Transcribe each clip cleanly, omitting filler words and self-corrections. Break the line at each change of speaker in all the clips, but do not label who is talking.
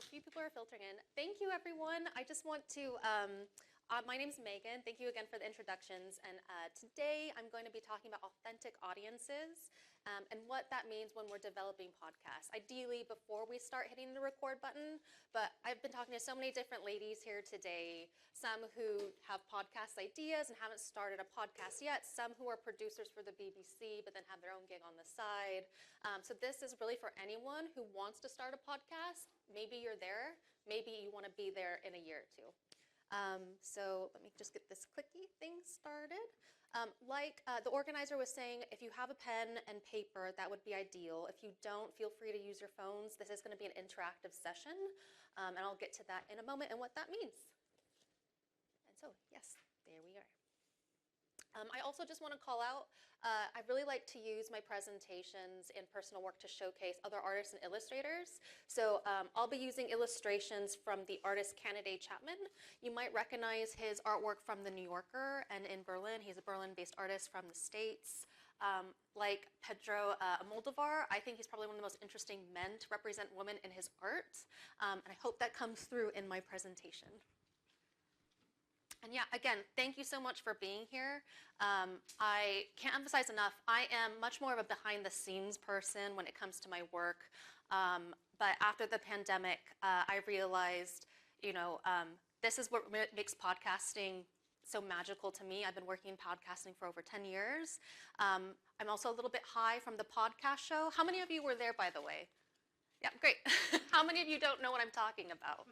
a few people are filtering in. Thank you, everyone. I just want to, my name's Megan. Thank you again for the introductions. And today I'm going to be talking about authentic audiences and what that means when we're developing podcasts. Ideally, before we start hitting the record button, but I've been talking to so many different ladies here today, some who have podcast ideas and haven't started a podcast yet, some who are producers for the BBC but then have their own gig on the side. So this is really for anyone who wants to start a podcast. Maybe you're there, maybe you want to be there in a year or two. So let me just get this clicky thing started. Like the organizer was saying, if you have a pen and paper, that would be ideal. If you don't, feel free to use your phones. This is going to be an interactive session, and I'll get to that in a moment and what that means. And so, yes, there we are. I also just want to call out, I really like to use my presentations and personal work to showcase other artists and illustrators. So I'll be using illustrations from the artist Kennedy Chapman. You might recognize his artwork from The New Yorker and in Berlin. He's a Berlin-based artist from the States. Like Pedro Almodovar, I think he's probably one of the most interesting men to represent women in his art. And I hope that comes through in my presentation. And yeah, again, thank you so much for being here. I can't emphasize enough, I am much more of a behind-the-scenes person when it comes to my work. But after the pandemic, I realized, this is what makes podcasting so magical to me. I've been working in podcasting for over 10 years. I'm also a little bit high from the podcast show. How many of you were there, by the way? Yeah, great. How many of you don't know what I'm talking about?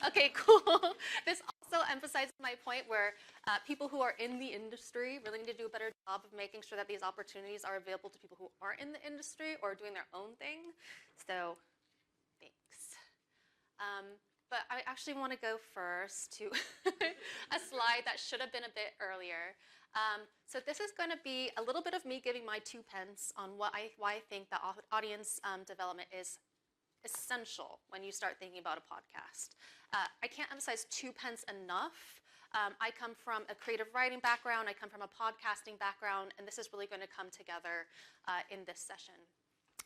Okay, cool. This also emphasizes my point where people who are in the industry really need to do a better job of making sure that these opportunities are available to people who aren't in the industry or doing their own thing. So, thanks. But I actually want to go first to a slide that should have been a bit earlier. So this is going to be a little bit of me giving my 2 pence on why I think that audience development is essential when you start thinking about a podcast. I can't emphasize 2 pence enough. I come from a creative writing background, I come from a podcasting background, and this is really going to come together in this session.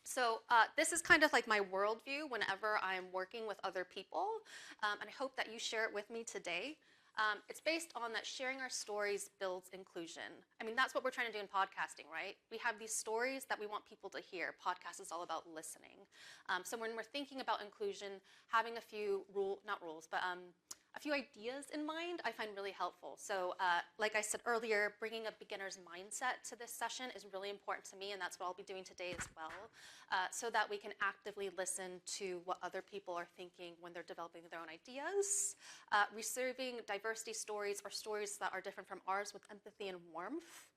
So this is kind of like my worldview whenever I'm working with other people, and I hope that you share it with me today. It's based on that sharing our stories builds inclusion. I mean, that's what we're trying to do in podcasting, right? We have these stories that we want people to hear. Podcast is all about listening. So when we're thinking about inclusion, having a few a few ideas in mind, I find really helpful. So like I said earlier, bringing a beginner's mindset to this session is really important to me, and that's what I'll be doing today as well, so that we can actively listen to what other people are thinking when they're developing their own ideas. Receiving diversity stories or stories that are different from ours with empathy and warmth.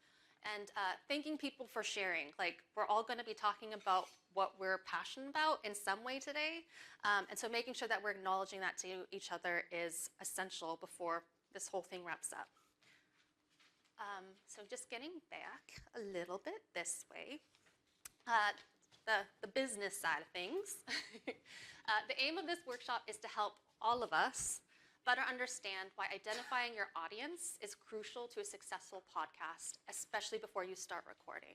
And thanking people for sharing. Like, we're all going to be talking about what we're passionate about in some way today. And so making sure that we're acknowledging that to each other is essential before this whole thing wraps up. So just getting back a little bit this way. The business side of things. The aim of this workshop is to help all of us better understand why identifying your audience is crucial to a successful podcast, especially before you start recording.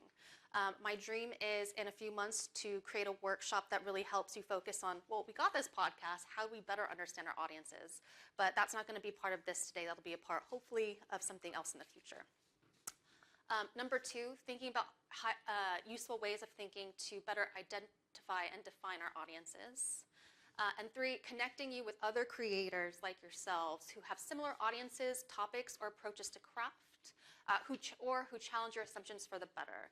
My dream is in a few months to create a workshop that really helps you focus on, well, we got this podcast, how do we better understand our audiences? But that's not going to be part of this today. That'll be a part, hopefully, of something else in the future. Number 2, thinking about useful ways of thinking to better identify and define our audiences. And 3, connecting you with other creators like yourselves who have similar audiences, topics, or approaches to craft, who challenge your assumptions for the better.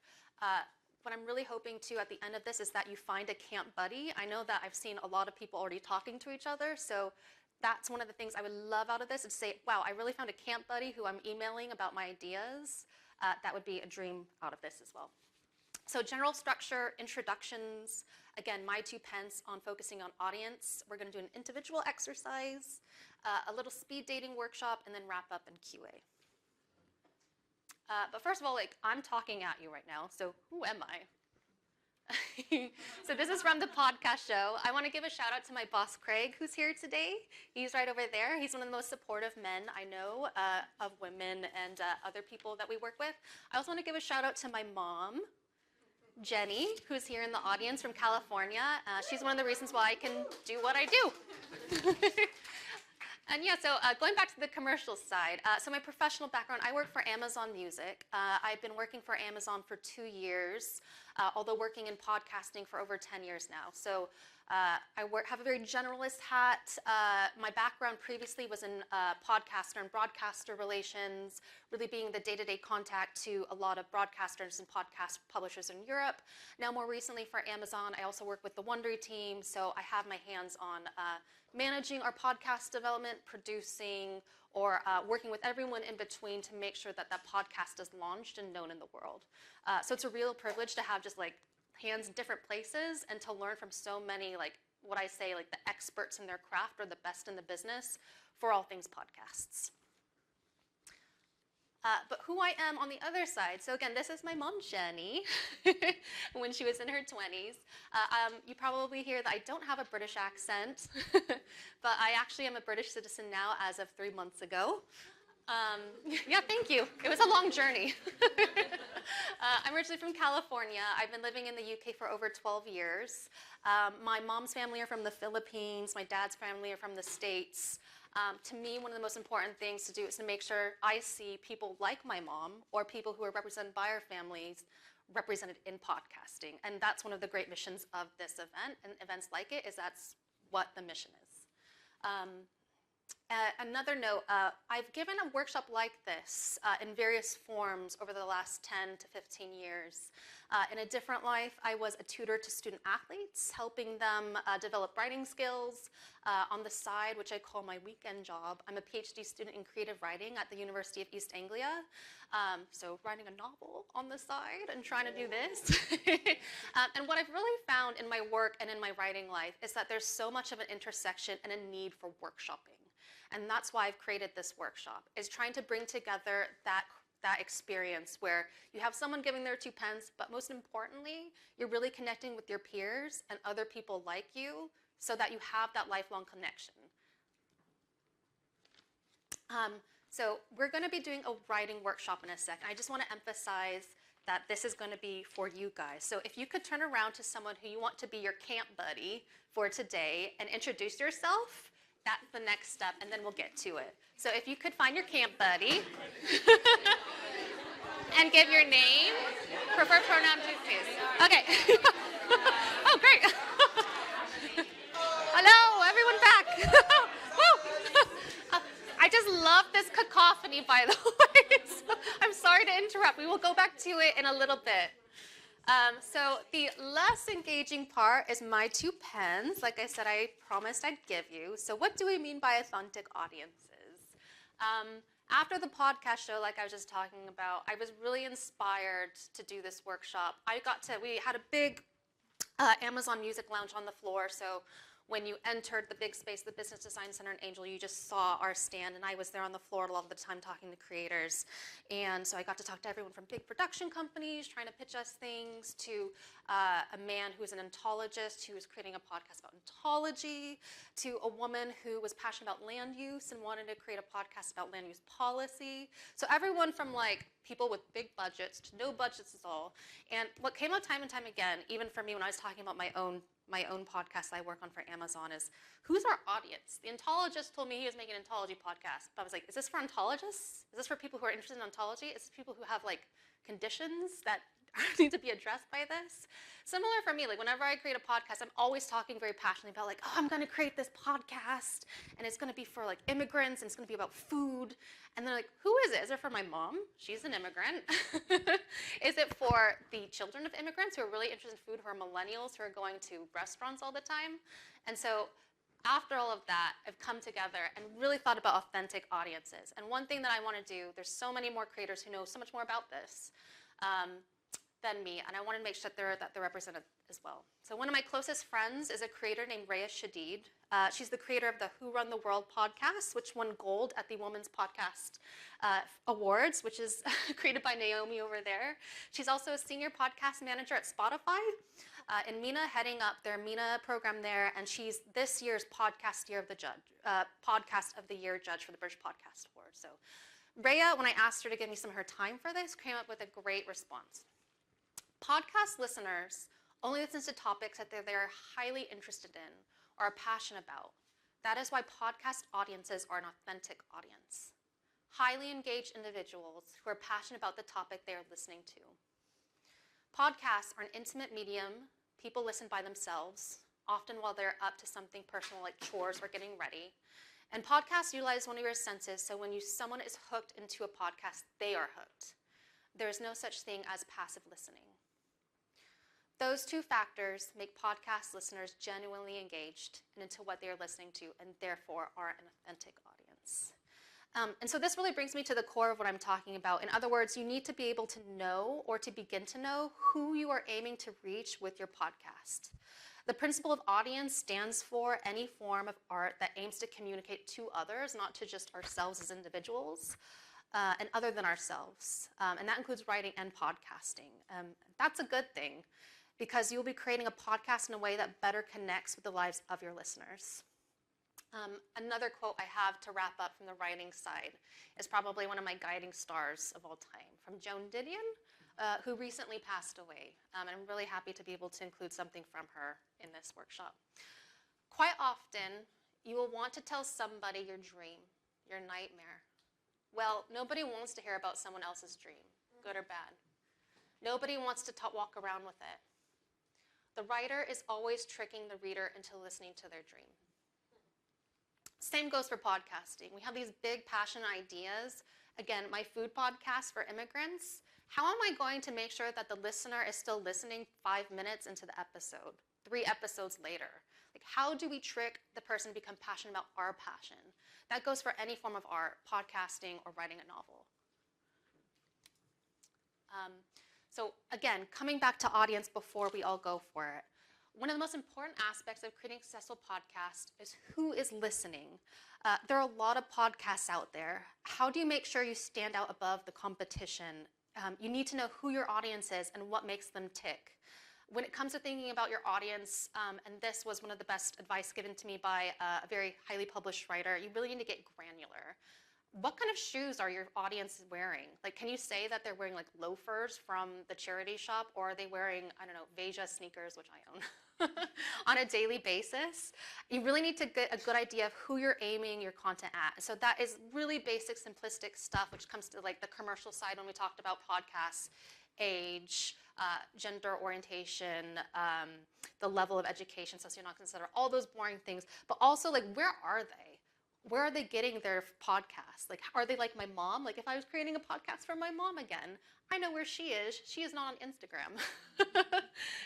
What I'm really hoping to at the end of this is that you find a camp buddy. I know that I've seen a lot of people already talking to each other, so that's one of the things I would love out of this, is to say, wow, I really found a camp buddy who I'm emailing about my ideas. That would be a dream out of this as well. So general structure, introductions, again, my 2 pence on focusing on audience. We're going to do an individual exercise, a little speed dating workshop, and then wrap up in QA. But first of all, I'm talking at you right now, so who am I? So this is from the podcast show. I want to give a shout out to my boss, Craig, who's here today. He's right over there. He's one of the most supportive men I know of women and other people that we work with. I also want to give a shout out to my mom. Jenny, who's here in the audience from California. She's one of the reasons why I can do what I do. And yeah, so going back to the commercial side, so my professional background, I work for Amazon Music. I've been working for Amazon for 2 years, although working in podcasting for over 10 years now. So have a very generalist hat. My background previously was in podcaster and broadcaster relations, really being the day-to-day contact to a lot of broadcasters and podcast publishers in Europe. Now more recently for Amazon, I also work with the Wondery team, so I have my hands on managing our podcast development, producing, or working with everyone in between to make sure that that podcast is launched and known in the world. So it's a real privilege to have just like hands in different places and to learn from so many, like what I say, like the experts in their craft or the best in the business for all things podcasts. But who I am on the other side. So again, this is my mom, Jenny, when she was in her 20s. You probably hear that I don't have a British accent, but I actually am a British citizen now as of 3 months ago. Yeah, thank you. It was a long journey. I'm originally from California. I've been living in the UK for over 12 years. My mom's family are from the Philippines. My dad's family are from the States. To me, one of the most important things to do is to make sure I see people like my mom or people who are represented by our families represented in podcasting. And that's one of the great missions of this event, and events like it, is that's what the mission is. Another note, I've given a workshop like this in various forms over the last 10 to 15 years. In a different life, I was a tutor to student athletes, helping them develop writing skills. On the side, which I call my weekend job, I'm a PhD student in creative writing at the University of East Anglia. So writing a novel on the side and trying to do this. And what I've really found in my work and in my writing life is that there's so much of an intersection and a need for workshopping. And that's why I've created this workshop, is trying to bring together that experience where you have someone giving their 2 pence, but most importantly, you're really connecting with your peers and other people like you so that you have that lifelong connection. So we're going to be doing a writing workshop in a second. I just want to emphasize that this is going to be for you guys. So if you could turn around to someone who you want to be your camp buddy for today and introduce yourself, that's the next step, and then we'll get to it. So if you could find your camp buddy and give your name, preferred pronoun, please. Okay. Oh, great. Hello, everyone back. Woo. I just love this cacophony, by the way. So I'm sorry to interrupt. We will go back to it in a little bit. So the less engaging part is my 2 pens. Like I said, I promised I'd give you. So what do we mean by authentic audiences? After the podcast show, like I was just talking about, I was really inspired to do this workshop. We had a big Amazon Music Lounge on the floor, so when you entered the big space, the Business Design Center in Angel, you just saw our stand, and I was there on the floor a lot of the time talking to creators. And so I got to talk to everyone from big production companies trying to pitch us things to a man who is an ontologist who was creating a podcast about ontology, to a woman who was passionate about land use and wanted to create a podcast about land use policy. So everyone from like people with big budgets to no budgets at all. And what came out time and time again, even for me when I was talking about my own podcast I work on for Amazon, is who's our audience? The ontologist told me he was making an ontology podcast, but I was like, is this for ontologists? Is this for people who are interested in ontology? Is this people who have like conditions that need to be addressed by this? Similar for me, like whenever I create a podcast, I'm always talking very passionately about like, oh, I'm gonna create this podcast and it's gonna be for like immigrants and it's gonna be about food. And they're like, who is it? Is it for my mom? She's an immigrant. Is it for the children of immigrants who are really interested in food, who are millennials, who are going to restaurants all the time? And so after all of that, I've come together and really thought about authentic audiences. And one thing that I want to do, there's so many more creators who know so much more about this than me, and I want to make sure that they're represented as well. So one of my closest friends is a creator named Rhea Shadid. She's the creator of the Who Run the World podcast, which won gold at the Women's Podcast Awards, which is created by Naomi over there. She's also a senior podcast manager at Spotify in MENA, heading up their MENA program there, and she's this year's Podcast of the Year judge for the British Podcast Awards. So Rhea, when I asked her to give me some of her time for this, came up with a great response. Podcast listeners only listen to topics that they're highly interested in or are passionate about. That is why podcast audiences are an authentic audience. Highly engaged individuals who are passionate about the topic they are listening to. Podcasts are an intimate medium. People listen by themselves, often while they're up to something personal like chores or getting ready. And podcasts utilize one of your senses, so when someone is hooked into a podcast, they are hooked. There is no such thing as passive listening. Those two factors make podcast listeners genuinely engaged into what they are listening to and therefore are an authentic audience. And so this really brings me to the core of what I'm talking about. In other words, you need to be able to know or to begin to know who you are aiming to reach with your podcast. The principle of audience stands for any form of art that aims to communicate to others, not to just ourselves as individuals, and other than ourselves. And that includes writing and podcasting. That's a good thing, because you'll be creating a podcast in a way that better connects with the lives of your listeners. Another quote I have to wrap up from the writing side is probably one of my guiding stars of all time, from Joan Didion, who recently passed away. And I'm really happy to be able to include something from her in this workshop. Quite often, you will want to tell somebody your dream, your nightmare. Well, nobody wants to hear about someone else's dream, good or bad. Nobody wants to walk around with it. The writer is always tricking the reader into listening to their dream. Same goes for podcasting. We have these big passionate ideas. Again, my food podcast for immigrants. How am I going to make sure that the listener is still listening 5 minutes into the episode, 3 episodes later? Like, how do we trick the person to become passionate about our passion? That goes for any form of art, podcasting, or writing a novel. So again, coming back to audience before we all go for it. One of the most important aspects of creating a successful podcast is who is listening. There are a lot of podcasts out there. How do you make sure you stand out above the competition? You need to know who your audience is and what makes them tick. When it comes to thinking about your audience, and this was one of the best advice given to me by a very highly published writer, you really need to get granular. What kind of shoes are your audience wearing? Like, can you say that they're wearing like loafers from the charity shop, or are they wearing, I don't know, Veja sneakers, which I own, on a daily basis? You really need to get a good idea of who you're aiming your content at. So that is really basic, simplistic stuff, which comes to like the commercial side when we talked about podcasts, age, gender orientation, the level of education, socioeconomic, et cetera, all those boring things. But also, like, where are they? Where are they getting their podcasts? Like, are they like my mom? Like, if I was creating a podcast for my mom again, I know where she is. She is not on Instagram.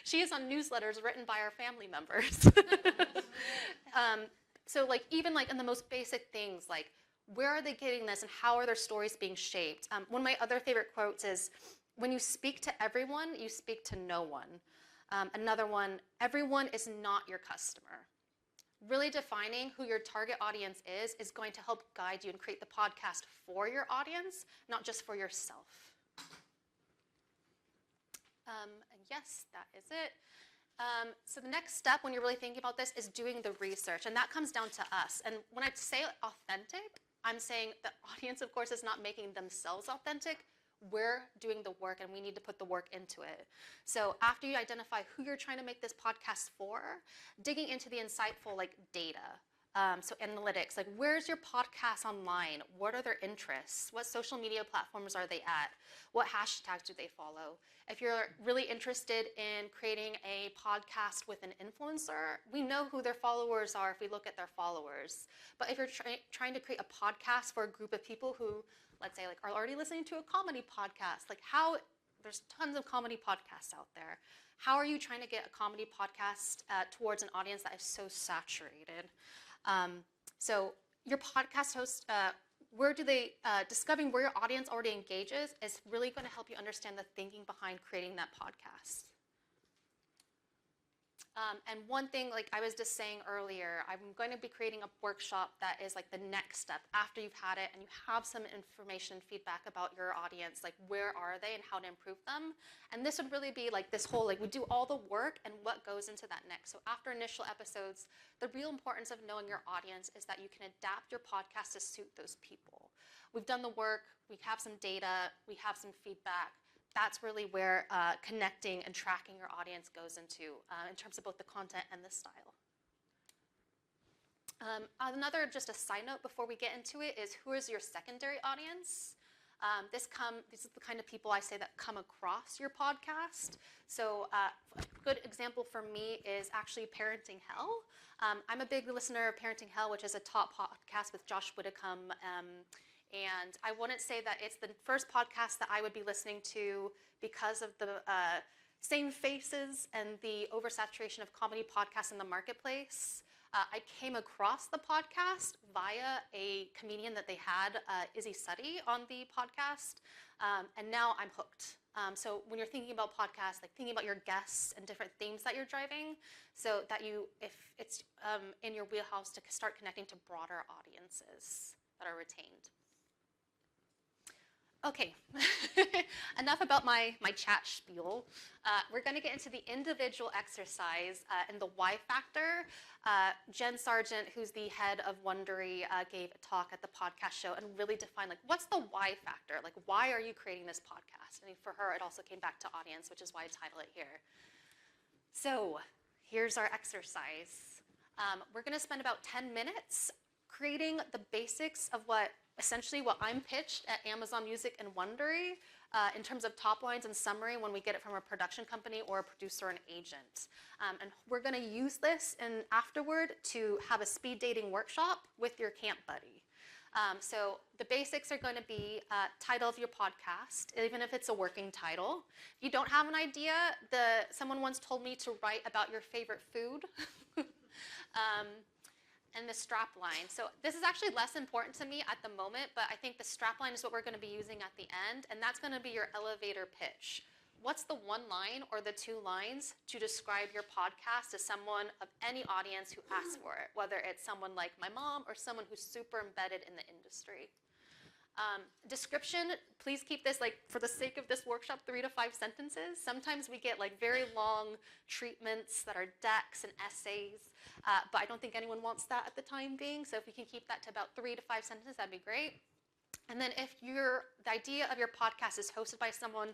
She is on newsletters written by our family members. So, like, even like in the most basic things, like, where are they getting this and how are their stories being shaped? One of my other favorite quotes is, when you speak to everyone, you speak to no one. Another one, everyone is not your customer. Really defining who your target audience is going to help guide you and create the podcast for your audience, not just for yourself. And yes, that is it. So the next step when you're really thinking about this is doing the research, and that comes down to us. And when I say authentic, I'm saying the audience, of course, is not making themselves authentic. We're doing the work, and we need to put the work into it. So after you identify who you're trying to make this podcast for, digging into the insightful like data, so analytics, like where's your podcast online? What are their interests? What social media platforms are they at? What hashtags do they follow? If you're really interested in creating a podcast with an influencer, we know who their followers are if we look at their followers. But if you're trying to create a podcast for a group of people who, let's say, like, are already listening to a comedy podcast, like there's tons of comedy podcasts out there. How are you trying to get a comedy podcast towards an audience that is so saturated? So your podcast host, discovering where your audience already engages is really going to help you understand the thinking behind creating that podcast. And one thing, like I was just saying earlier, I'm going to be creating a workshop that is like the next step after you've had it and you have some information, feedback about your audience, like where are they and how to improve them. And this would really be like this whole, like we do all the work and what goes into that next. So after initial episodes, the real importance of knowing your audience is that you can adapt your podcast to suit those people. We've done the work, we have some data, we have some feedback. that's really where connecting and tracking your audience goes into in terms of both the content and the style. Another, just a side note before we get into it, is who is your secondary audience? These are the kind of people I say that come across your podcast. So a good example for me is actually Parenting Hell. I'm a big listener of Parenting Hell, which is a top podcast with Josh Widdicombe. And I wouldn't say that it's the first podcast that I would be listening to because of the same faces and the oversaturation of comedy podcasts in the marketplace. I came across the podcast via a comedian that they had, Izzy Suddy, on the podcast, and now I'm hooked. So when you're thinking about podcasts, like thinking about your guests and different themes that you're driving, so that you, if it's in your wheelhouse, to start connecting to broader audiences that are retained. Okay, enough about my chat spiel. We're going to get into the individual exercise and the why factor. Jen Sargent, who's the head of Wondery, gave a talk at the podcast show and really defined, like, what's the why factor? Like, why are you creating this podcast? And for her, it also came back to audience, which is why I title it here. So here's our exercise. We're going to spend about 10 minutes creating the basics of essentially what I'm pitched at Amazon Music and Wondery in terms of top lines and summary when we get it from a production company or a producer or an agent. And we're going to use this afterward to have a speed dating workshop with your camp buddy. So the basics are going to be title of your podcast, even if it's a working title. If you don't have an idea, someone once told me to write about your favorite food. And the strap line. So this is actually less important to me at the moment, but I think the strap line is what we're going to be using at the end, and that's going to be your elevator pitch. What's the one line or the two lines to describe your podcast to someone of any audience who asks for it, whether it's someone like my mom or someone who's super embedded in the industry? Description, please keep this, like, for the sake of this workshop, 3 to 5 sentences. Sometimes we get like very long treatments that are decks and essays, but I don't think anyone wants that at the time being. So if we can keep that to about 3 to 5 sentences, that'd be great. And then if the idea of your podcast is hosted by someone,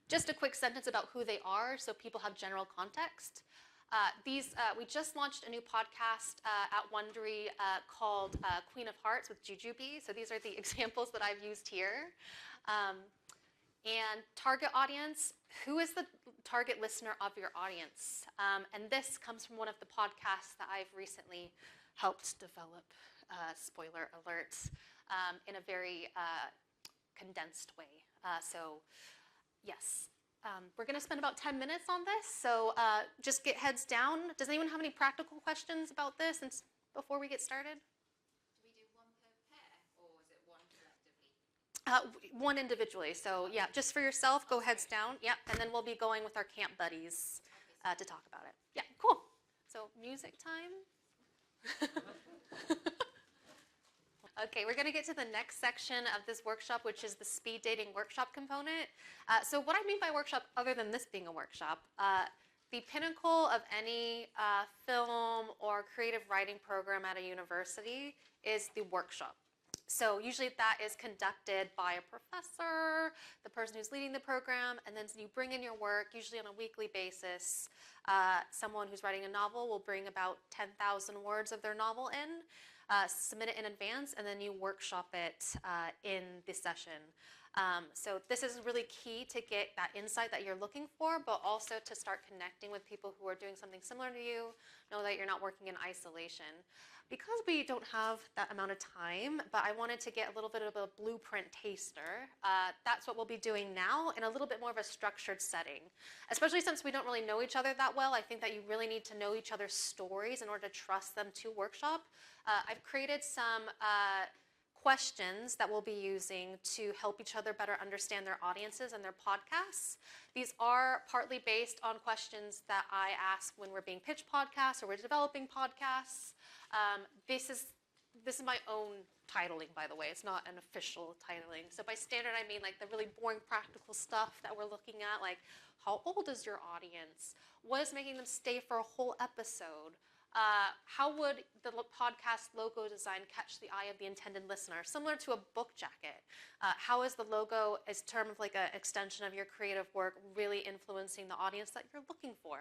just a quick sentence about who they are so people have general context. We just launched a new podcast at Wondery called Queen of Hearts with Jujubee. So these are the examples that I've used here. And target audience, who is the target listener of your audience? And this comes from one of the podcasts that I've recently helped develop, spoiler alert, in a very condensed way. So yes. We're going to spend about 10 minutes on this, so just get heads down. Does anyone have any practical questions about this before we get started?
Do we do one per pair, or is it one collectively?
One individually, so yeah, just for yourself, go heads down. Yep, and then we'll be going with our camp buddies to talk about it. Yeah, cool. So music time. Okay, we're going to get to the next section of this workshop, which is the speed dating workshop component. So what I mean by workshop, other than this being a workshop, the pinnacle of any film or creative writing program at a university is the workshop. So usually that is conducted by a professor, the person who's leading the program, and then you bring in your work, usually on a weekly basis. Someone who's writing a novel will bring about 10,000 words of their novel in. Submit it in advance, and then you workshop it in the session. So this is really key to get that insight that you're looking for, but also to start connecting with people who are doing something similar to you, know that you're not working in isolation. Because we don't have that amount of time, but I wanted to get a little bit of a blueprint taster, that's what we'll be doing now in a little bit more of a structured setting. Especially since we don't really know each other that well, I think that you really need to know each other's stories in order to trust them to workshop. I've created some questions that we'll be using to help each other better understand their audiences and their podcasts. These are partly based on questions that I ask when we're being pitched podcasts or we're developing podcasts. This is my own titling, by the way. It's not an official titling. So by standard, I mean like the really boring practical stuff that we're looking at, like how old is your audience? What is making them stay for a whole episode? how would the podcast logo design catch the eye of the intended listener? Similar to a book jacket. How is the logo, as term of like an extension of your creative work, really influencing the audience that you're looking for?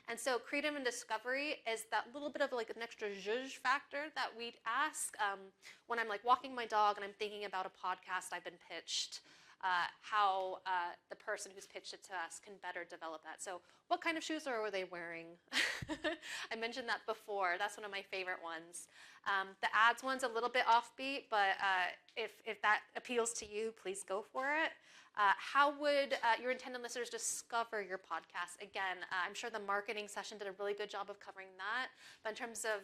And so creative and discovery is that little bit of like an extra zhuzh factor that we'd ask when I'm like walking my dog and I'm thinking about a podcast I've been pitched. How the person who's pitched it to us can better develop that. So what kind of shoes are they wearing? I mentioned that before. That's one of my favorite ones. The ads one's a little bit offbeat, but if that appeals to you, please go for it. How would your intended listeners discover your podcast? Again, I'm sure the marketing session did a really good job of covering that. But in terms of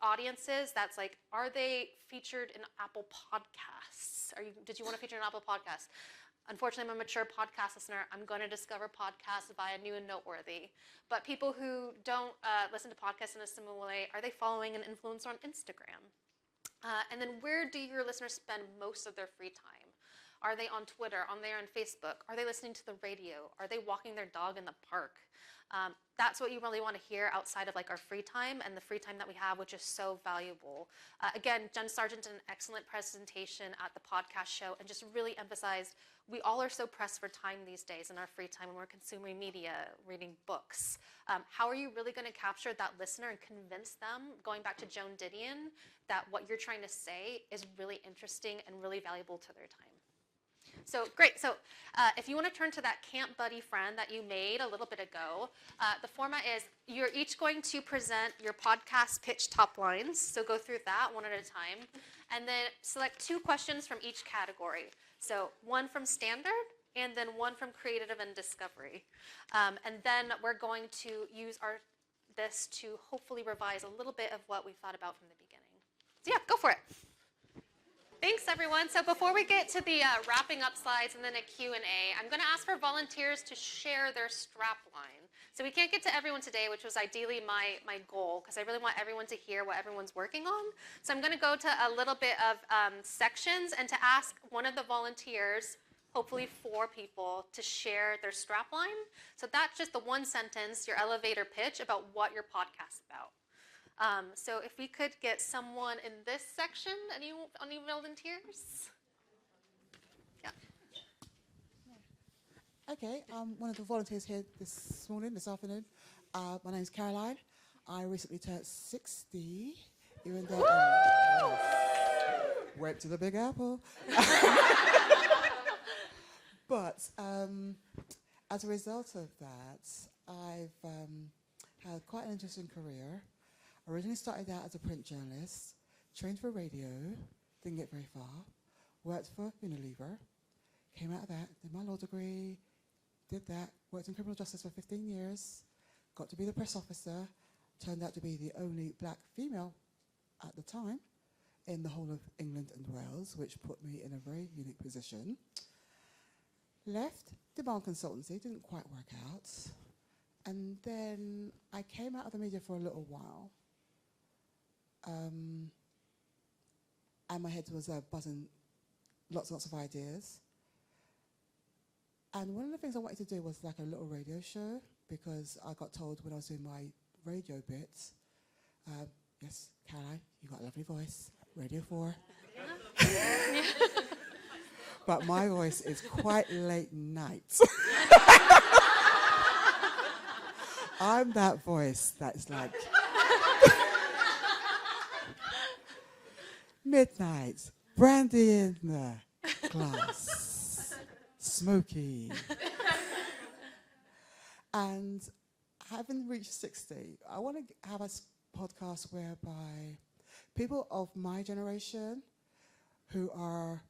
audiences, that's like, are they featured in Apple Podcasts? Did you want to feature in Apple Podcasts? Unfortunately, I'm a mature podcast listener. I'm going to discover podcasts via New and Noteworthy. But people who don't listen to podcasts in a similar way, are they following an influencer on Instagram? And then where do your listeners spend most of their free time? Are they on Twitter? Are they on Facebook? Are they listening to the radio? Are they walking their dog in the park? That's what you really want to hear outside of like our free time and the free time that we have, which is so valuable. Again, Jen Sargent did an excellent presentation at the podcast show and just really emphasized we all are so pressed for time these days in our free time when we're consuming media, reading books. How are you really going to capture that listener and convince them, going back to Joan Didion, that what you're trying to say is really interesting and really valuable to their time? So great. So if you want to turn to that Camp Buddy friend that you made a little bit ago, the format is you're each going to present your podcast pitch top lines. So go through that one at a time. And then select 2 questions from each category. So one from standard and then one from creative and discovery. And then we're going to use this to hopefully revise a little bit of what we thought about from the beginning. So yeah, go for it. Thanks, everyone. So before we get to the wrapping up slides and then a Q&A, I'm going to ask for volunteers to share their strap line. So we can't get to everyone today, which was ideally my goal, because I really want everyone to hear what everyone's working on. So I'm going to go to a little bit of sections and to ask one of the volunteers, hopefully 4 people, to share their strap line. So that's just the one sentence, your elevator pitch about what your podcast's about. So if we could get someone in this section, any volunteers? Yeah.
Okay, I'm one of the volunteers here this afternoon. My name's Caroline. I recently turned 60, even though went to the Big Apple. But as a result of that, I've had quite an interesting career. Originally started out as a print journalist, trained for radio, didn't get very far, worked for Unilever, came out of that, did my law degree, did that, worked in criminal justice for 15 years, got to be the press officer, turned out to be the only black female at the time in the whole of England and Wales, which put me in a very unique position. Left, demand consultancy, didn't quite work out. And then I came out of the media for a little while. And my head was buzzing lots and lots of ideas. And one of the things I wanted to do was like a little radio show, because I got told when I was doing my radio bits, yes, Caroline, you got a lovely voice, Radio 4.
Yeah.
But my voice is quite late night. I'm that voice that's like midnight, brandy in the glass, smoky. And having reached 60, I want to have a podcast whereby people of my generation who are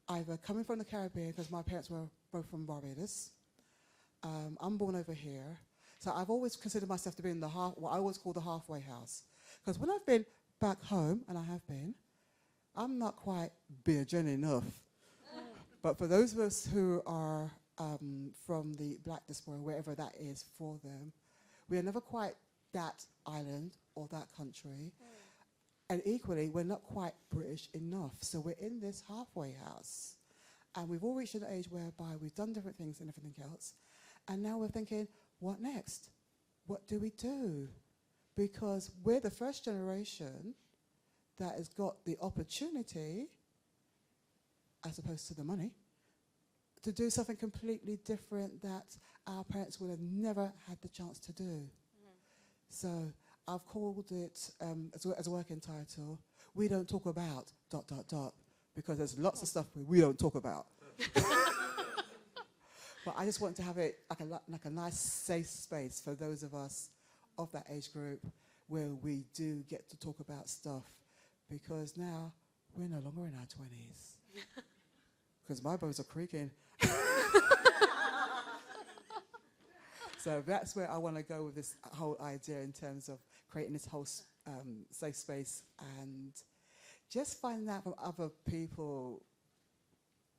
either coming from the Caribbean, because my parents were both from Barbados. I'm born over here. So I've always considered myself to be in what I always call the halfway house. Because when I've been back home, and I have been, I'm not quite Bajan enough. But for those of us who are from the black diaspora, wherever that is for them, we are never quite that island or that country. And equally, we're not quite British enough. So we're in this halfway house. And we've all reached an age whereby we've done different things and everything else. And now we're thinking, what next? What do we do? because we're the first generation that has got the opportunity, as opposed to the money, to do something completely different that our parents would have never had the chance to do. So I've called it, as a working title, We Don't Talk About ... because there's lots of stuff we don't talk about. But I just want to have it like a nice safe space for those of us of that age group where we do get to talk about stuff, because now we're no longer in our 20s. Because my bones are creaking. So that's where I want to go with this whole idea in terms of creating this whole safe space and just finding out from other people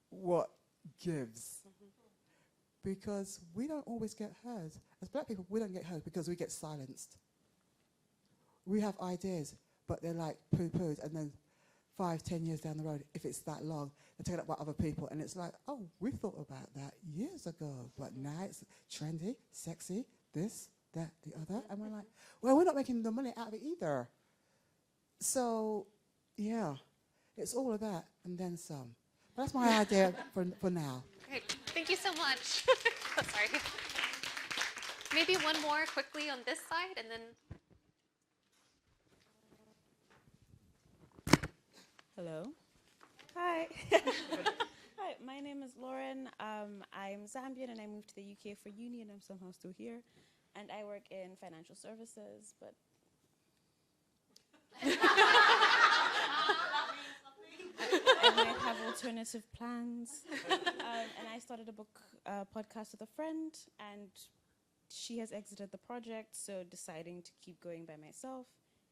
what gives. Because we don't always get heard. As black people, we don't get heard because we get silenced. We have ideas, but they're like poo-pooed, and then 5, 10 years down the road, if it's that long, they're taken up by other people, and it's like, oh, we thought about that years ago, but now it's trendy, sexy, this, that, the other, and we're like, well, we're not making the money out of it either. So, yeah, it's all of that, and then some. But that's my idea for now.
Great. Thank you so much. Sorry. Maybe one more quickly on this side, and then...
Hello. Hi. Hi, my name is Lauren. I'm Zambian and I moved to the UK for uni and I'm somehow still here. And I work in financial services, but... I might have alternative plans. And I started a podcast with a friend, and she has exited the project, so deciding to keep going by myself.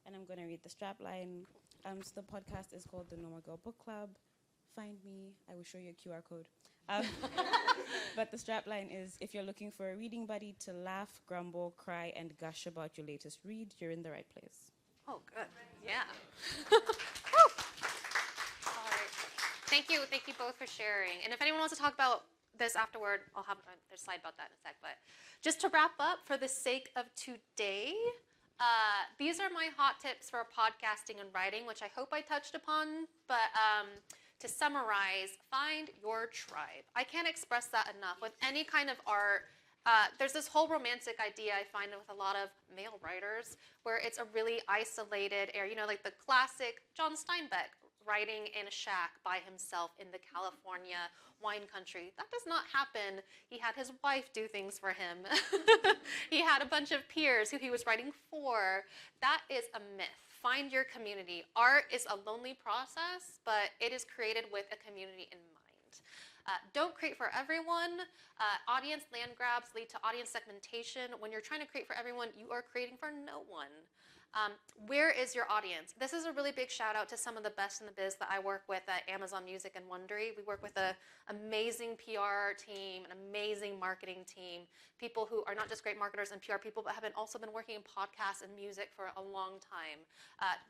And I'm going to read the strapline. So the podcast is called The Normal Girl Book Club. Find me. I will show you a QR code. But the strapline is, if you're looking for a reading buddy to laugh, grumble, cry, and gush about your latest read, you're in the right place.
Oh, good. Yeah. All right. Thank you both for sharing. And if anyone wants to talk about this afterward, I'll have their slide about that in a sec. But just to wrap up, for the sake of today, these are my hot tips for podcasting and writing, which I hope I touched upon. But to summarize, find your tribe. I can't express that enough. With any kind of art, there's this whole romantic idea I find with a lot of male writers, where it's a really isolated area. You know, like the classic John Steinbeck writing in a shack by himself in the California wine country. That does not happen. He had his wife do things for him. He had a bunch of peers who he was writing for. That is a myth. Find your community. Art is a lonely process, but it is created with a community in mind. Don't create for everyone. Audience land grabs lead to audience segmentation. When you're trying to create for everyone, you are creating for no one. Where is your audience? This is a really big shout out to some of the best in the biz that I work with at Amazon Music and Wondery. We work with an amazing PR team, an amazing marketing team, people who are not just great marketers and PR people, but have also been working in podcasts and music for a long time.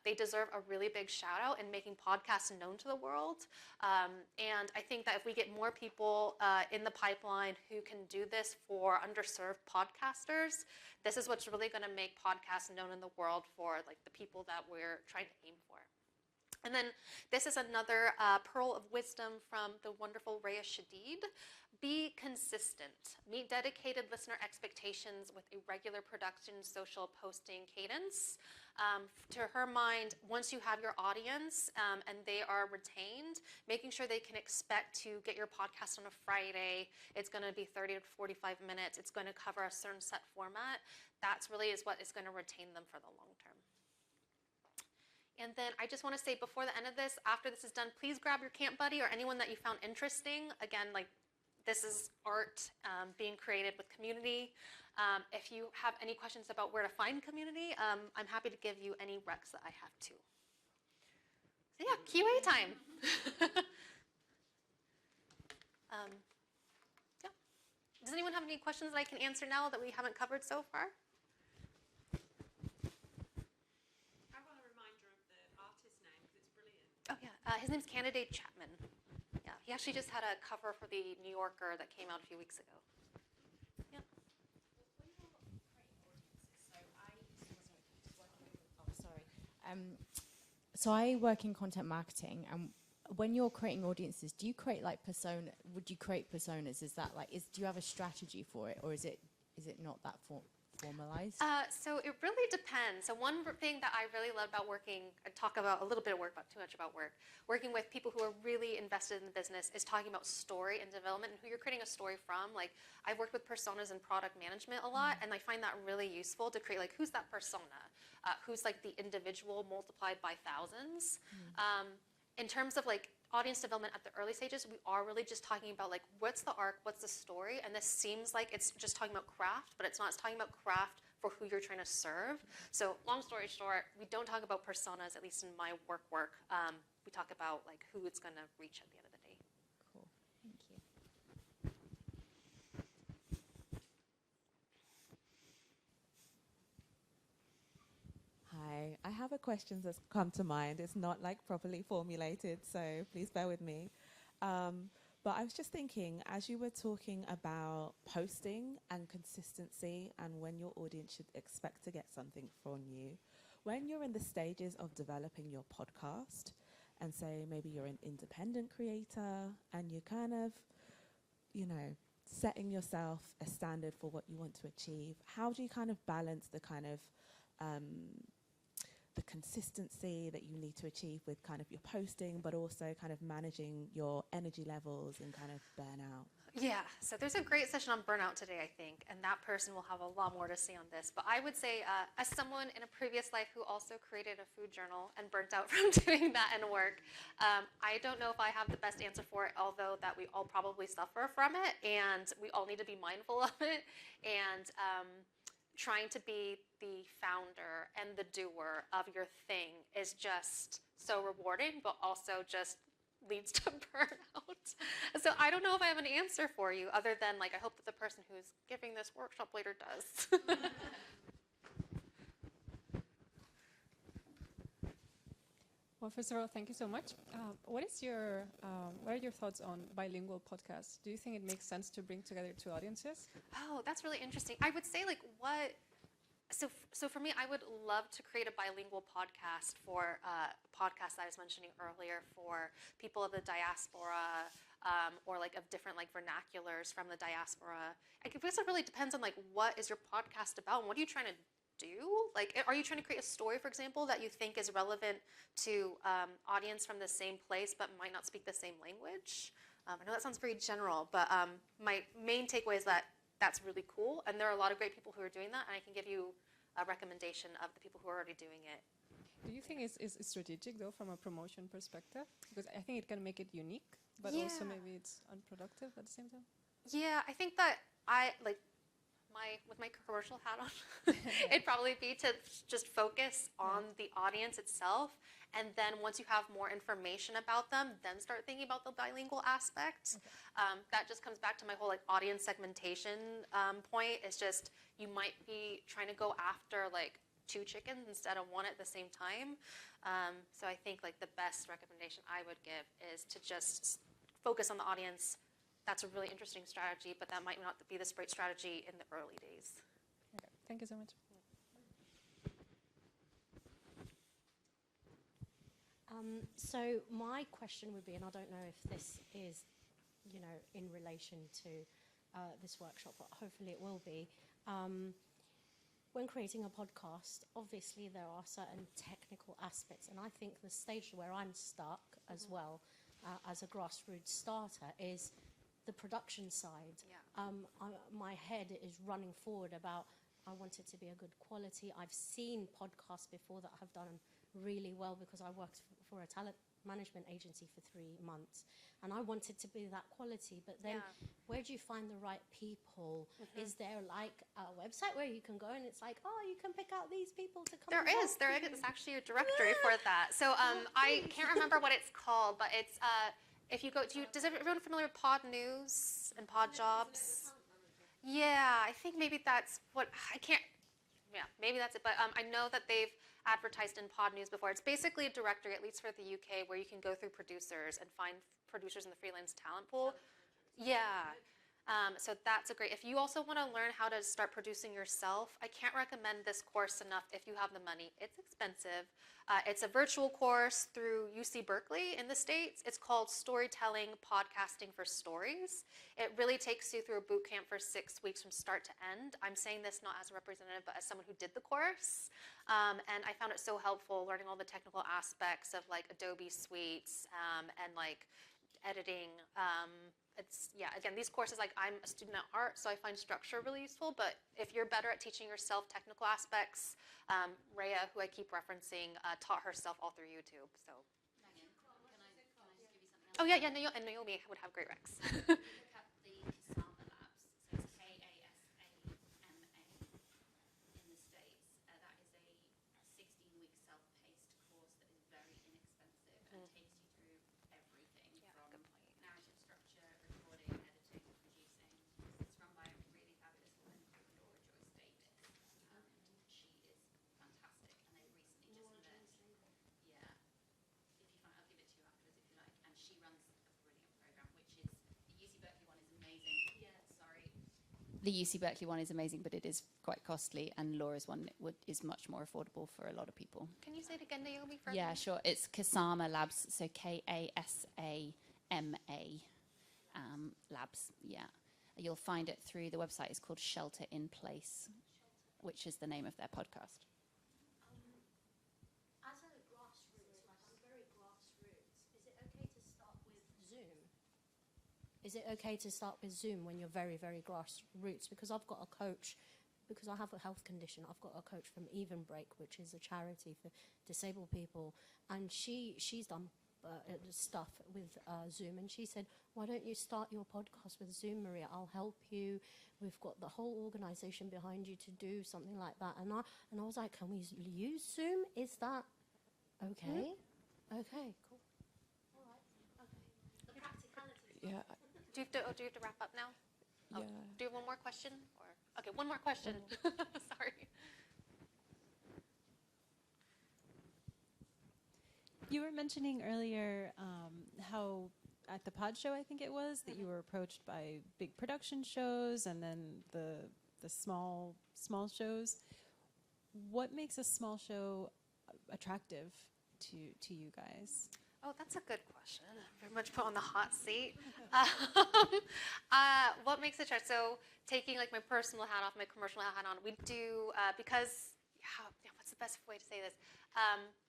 They deserve a really big shout out in making podcasts known to the world. And I think that if we get more people in the pipeline who can do this for underserved podcasters, this is what's really going to make podcasts known in the world for like the people that we're trying to aim for. And then this is another pearl of wisdom from the wonderful Rhea Shadid. Be consistent. Meet dedicated listener expectations with a regular production social posting cadence. To her mind, once you have your audience and they are retained, making sure they can expect to get your podcast on a Friday. It's going to be 30 to 45 minutes. It's going to cover a certain set format. That's really is what is going to retain them for the long term. And then I just want to say before the end of this, after this is done, please grab your camp buddy or anyone that you found interesting. Again, like this is art being created with community. If you have any questions about where to find community, I'm happy to give you any recs that I have too. So yeah, QA time. Yeah. Does anyone have any questions that I can answer now that we haven't covered so far?
I want a reminder of the artist name because it's brilliant.
Oh yeah, his name's Candidate Chapman. Yeah, he actually just had a cover for the New Yorker that came out a few weeks ago. Yeah.
When you're creating audiences, so I used to work So I work in content marketing, and when you're creating audiences, do you create like persona? Would you create personas? Is that like do you have a strategy for it, or is it not that formalized?
So it really depends. So one thing that I really love about working, I talk about a little bit of work, but too much about work, working with people who are really invested in the business is talking about story and development and who you're creating a story from. Like I've worked with personas in product management a lot, and I find that really useful to create like who's that persona, who's like the individual multiplied by thousands. In terms of like audience development at the early stages, we are really just talking about like what's the arc, what's the story, and this seems like it's just talking about craft, but it's not. It's talking about craft for who you're trying to serve. So long story short, we don't talk about personas, at least in my work. We talk about like who it's going to reach at the end of the day.
Cool, thank you.
Hi, I have a question that's come to mind. It's not like properly formulated, so please bear with me. But I was just thinking, as you were talking about posting and consistency and when your audience should expect to get something from you, when you're in the stages of developing your podcast, and say maybe you're an independent creator and you're kind of, setting yourself a standard for what you want to achieve, how do you kind of balance the kind of the consistency that you need to achieve with kind of your posting, but also kind of managing your energy levels and kind of burnout?
Yeah, so there's a great session on burnout today, I think, and that person will have a lot more to say on this. But I would say, as someone in a previous life who also created a food journal and burnt out from doing that in work, I don't know if I have the best answer for it, although that we all probably suffer from it, and we all need to be mindful of it. And trying to be the founder and the doer of your thing is just so rewarding, but also just leads to burnout. So I don't know if I have an answer for you other than like I hope that the person who's giving this workshop later does.
Well, first of all, thank you so much. What are your thoughts on bilingual podcasts? Do you think it makes sense to bring together two audiences?
Oh, that's really interesting. I would say like So for me, I would love to create a bilingual podcast for podcast that I was mentioning earlier for people of the diaspora or like of different like vernaculars from the diaspora. I guess it really depends on like what is your podcast about and what are you trying to do? Like, are you trying to create a story, for example, that you think is relevant to audience from the same place but might not speak the same language? I know that sounds very general, but my main takeaway is that that's really cool, and there are a lot of great people who are doing that, and I can give you a recommendation of the people who are already doing it.
Do you think it's strategic, though, from a promotion perspective? Because I think it can make it unique, but
Yeah.
also maybe it's unproductive at the same time.
Yeah, I think that with my commercial hat on, it'd probably be to just focus on the audience itself, and then once you have more information about them, then start thinking about the bilingual aspect. Okay. That just comes back to my whole like audience segmentation point. It's just you might be trying to go after like 2 chickens instead of 1 at the same time. So I think like the best recommendation I would give is to just focus on the audience. That's a really interesting strategy, but that might not be the great strategy in the early days.
Okay. Thank you so much.
So my question would be, and I don't know if this is, in relation to this workshop, but hopefully it will be. When creating a podcast, obviously there are certain technical aspects, and I think the stage where I'm stuck as well as a grassroots starter is the production side.
Yeah.
My head is running forward about I want it to be a good quality. I've seen podcasts before that have done really well because I worked for a talent management agency for 3 months, and I wanted to be that quality. But then, where do you find the right people? Is there like a website where you can go and it's like, oh, you can pick out these people to come?
There is actually a directory for that. So I can't remember what it's called, but it's if you go does everyone familiar with Pod News and Pod Jobs? Yeah, I think maybe that's what maybe that's it. But I know that they've advertised in Pod News before. It's basically a directory, at least for the UK, where you can go through producers and find producers in the freelance talent pool. Yeah. So that's a great, if you also want to learn how to start producing yourself, I can't recommend this course enough if you have the money. It's expensive. It's a virtual course through UC Berkeley in the States. It's called Storytelling Podcasting for Stories. It really takes you through a boot camp for 6 weeks from start to end. I'm saying this not as a representative, but as someone who did the course. And I found it so helpful learning all the technical aspects of like Adobe Suites and like editing. Again, these courses, like I'm a student at art, so I find structure really useful, but if you're better at teaching yourself technical aspects, Rhea, who I keep referencing, taught herself all through YouTube, so.
Megan, can I just give you something else?
Oh yeah, and Naomi would have great recs.
Look up the Kasama Labs, so it's Kasama in the States. That is a 16-week self-paced course that is very inexpensive and takes you through everything from narrative structure, recording, editing, producing. It's run by a really fabulous woman called Laura Joyce Davis. She is fantastic, and they recently just met. Yeah, if you find, I'll give it to you afterwards if you like. And she runs a brilliant program, which is the UC Berkeley one is amazing. Yeah, sorry. The UC Berkeley one is amazing, but it is quite costly, and Laura's one is much more affordable for a lot of people.
Can you say it again, Naomi? For
Yeah,
me?
sure. It's Kasama Labs, so Kasama Labs. Yeah, you'll find it through the website. It's called Shelter in Place, which is the name of their podcast.
As a grassroots, like I'm very grassroots, is it okay to start with Zoom? Is it okay to start with Zoom when you're very, very grassroots? Because I've got a coach, because I have a health condition, I've got a coach from Even Break, which is a charity for disabled people, and she's done stuff with Zoom, and she said, why don't you start your podcast with Zoom, Maria? I'll help you. We've got the whole organization behind you to do something like that. And I was like, can we use Zoom? Is that okay? Okay, cool. All right, okay. The practicalities.
Yeah.
Do you have to wrap up now? Oh,
Yeah.
do you have one more question? Or okay, one more question. Sorry.
You were mentioning earlier how at the Pod Show, I think it was, that you were approached by big production shows and then the small shows. What makes a small show attractive to you guys?
Oh, that's a good question. Very much put on the hot seat. What makes it attractive? So taking like my personal hat off, my commercial hat on, we do, because, what's the best way to say this?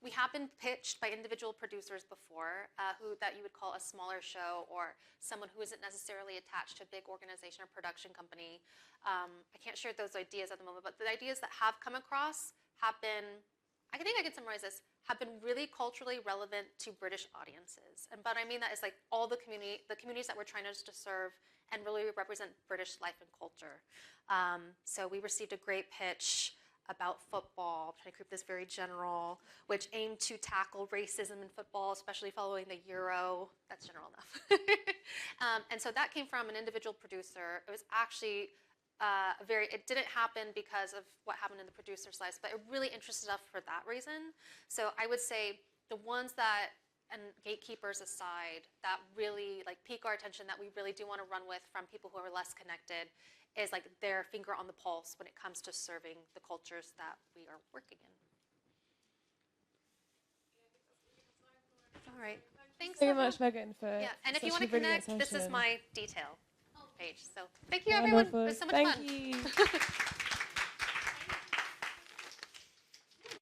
We have been pitched by individual producers before that you would call a smaller show or someone who isn't necessarily attached to a big organization or production company. I can't share those ideas at the moment, but the ideas that have come across have been, I think I can summarize this, have been really culturally relevant to British audiences. But I mean that is like all the communities that we're trying to serve and really represent British life and culture. So we received a great pitch about football, I'm trying to keep this very general, which aimed to tackle racism in football, especially following the Euro. That's general enough. And so that came from an individual producer. It was actually it didn't happen because of what happened in the producer's lives, but it really interested us for that reason. So I would say the ones that, and gatekeepers aside, that really like pique our attention, that we really do want to run with from people who are less connected, is like their finger on the pulse when it comes to serving the cultures that we are working in. All right. Thanks
very
everyone.
much, Megan, for
and if you
such
want
a
to
brilliant
connect, this is
session.
my detail page. So thank you, everyone. It was so much
Thank
fun.
you.